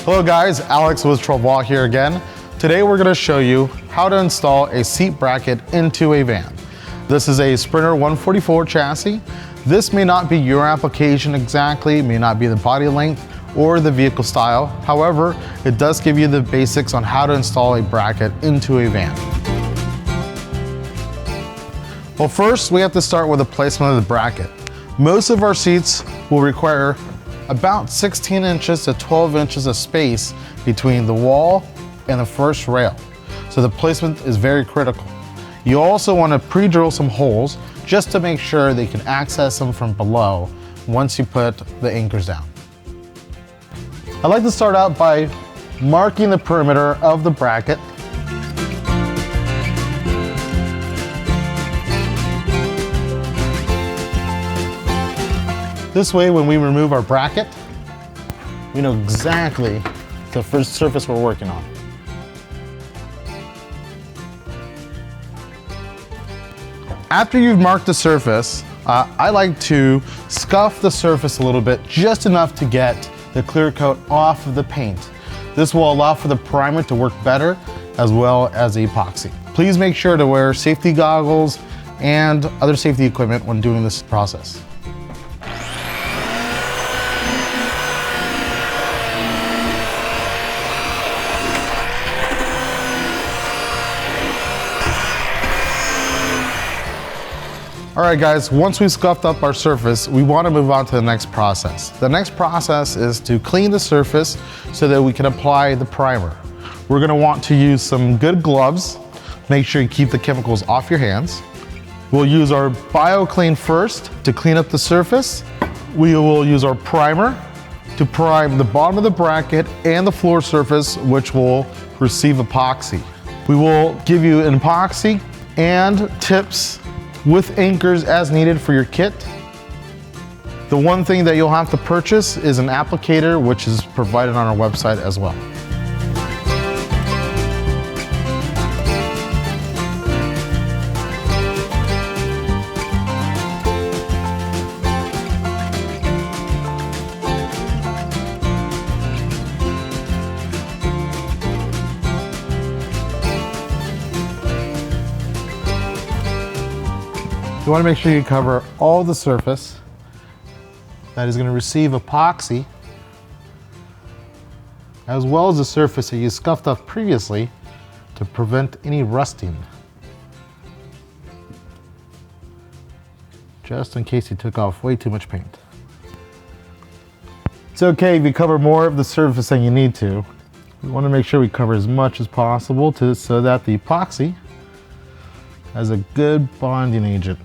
Hello guys, Alex with Travois here again. Today we're going to show you how to install a seat bracket into a van. This is a Sprinter 144 chassis. This may not be your application exactly, it may not be the body length or the vehicle style. However, it does give you the basics on how to install a bracket into a van. Well, first we have to start with the placement of the bracket. Most of our seats will require about 16 inches to 12 inches of space between the wall and the first rail. So the placement is very critical. You also want to pre-drill some holes just to make sure that you can access them from below once you put the anchors down. I'd like to start out by marking the perimeter of the bracket. This way, when we remove our bracket, we know exactly the first surface we're working on. After you've marked the surface, I like to scuff the surface a little bit, just enough to get the clear coat off of the paint. This will allow for the primer to work better, as well as the epoxy. Please make sure to wear safety goggles and other safety equipment when doing this process. All right guys, once we've scuffed up our surface, we want to move on to the next process. The next process is to clean the surface so that we can apply the primer. We're going to want to use some good gloves. Make sure you keep the chemicals off your hands. We'll use our BioClean first to clean up the surface. We will use our primer to prime the bottom of the bracket and the floor surface, which will receive epoxy. We will give you an epoxy and tips with anchors as needed for your kit. The one thing that you'll have to purchase is an applicator, which is provided on our website as well. You want to make sure you cover all the surface that is going to receive epoxy, as well as the surface that you scuffed up previously to prevent any rusting. Just in case you took off way too much paint. It's okay if you cover more of the surface than you need to. We want to make sure we cover as much as possible so that the epoxy has a good bonding agent.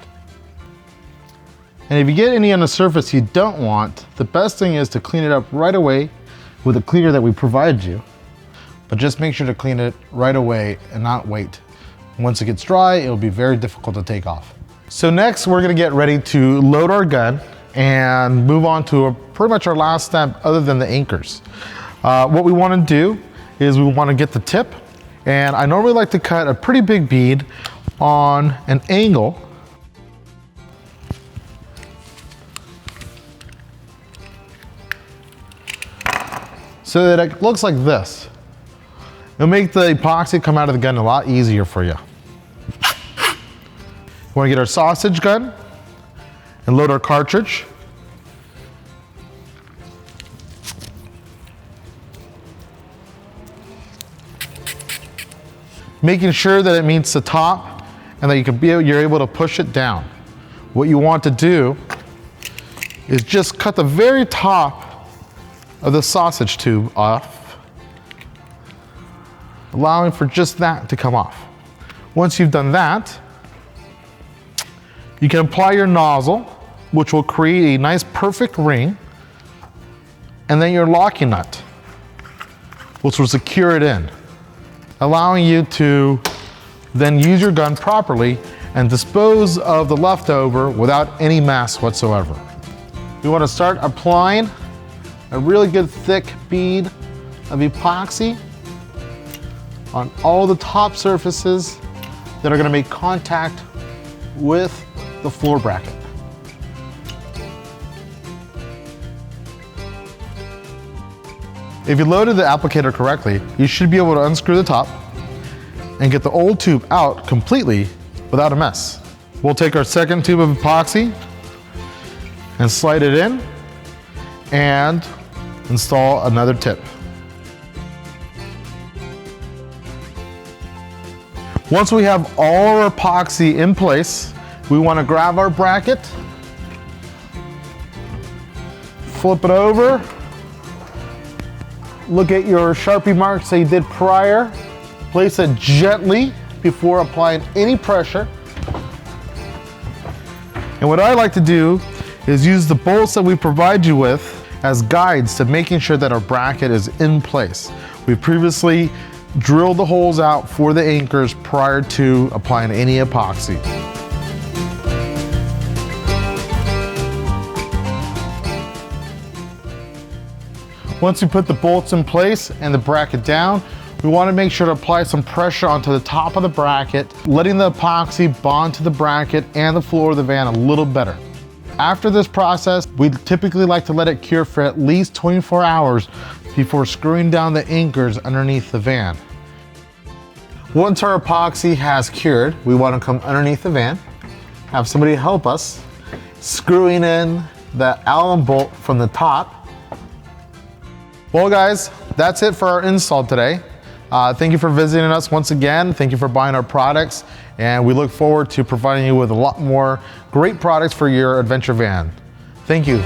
And if you get any on the surface you don't want, the best thing is to clean it up right away with the cleaner that we provide you. But just make sure to clean it right away and not wait. Once it gets dry, it'll be very difficult to take off. So next, we're gonna get ready to load our gun and move on to pretty much our last step other than the anchors. What we wanna do is we wanna get the tip, and I normally like to cut a pretty big bead on an angle so that it looks like this. It'll make the epoxy come out of the gun a lot easier for you. We want to get our sausage gun and load our cartridge. Making sure that it meets the top and that you're able to push it down. What you want to do is just cut the very top of the sausage tube off, allowing for just that to come off. Once you've done that, you can apply your nozzle, which will create a nice perfect ring, and then your locking nut, which will secure it in, allowing you to then use your gun properly and dispose of the leftover without any mess whatsoever. We want to start applying a really good thick bead of epoxy on all the top surfaces that are going to make contact with the floor bracket. If you loaded the applicator correctly, you should be able to unscrew the top and get the old tube out completely without a mess. We'll take our second tube of epoxy and slide it in and install another tip. Once we have all our epoxy in place, we want to grab our bracket, flip it over, look at your Sharpie marks that you did prior, place it gently before applying any pressure. And what I like to do is use the bolts that we provide you with as guides to making sure that our bracket is in place. We previously drilled the holes out for the anchors prior to applying any epoxy. Once we put the bolts in place and the bracket down, we want to make sure to apply some pressure onto the top of the bracket, letting the epoxy bond to the bracket and the floor of the van a little better. After this process, we typically like to let it cure for at least 24 hours before screwing down the anchors underneath the van. Once our epoxy has cured, we want to come underneath the van, have somebody help us, screwing in the Allen bolt from the top. Well guys, that's it for our install today. Thank you for visiting us once again. Thank you for buying our products, and we look forward to providing you with a lot more great products for your adventure van. Thank you.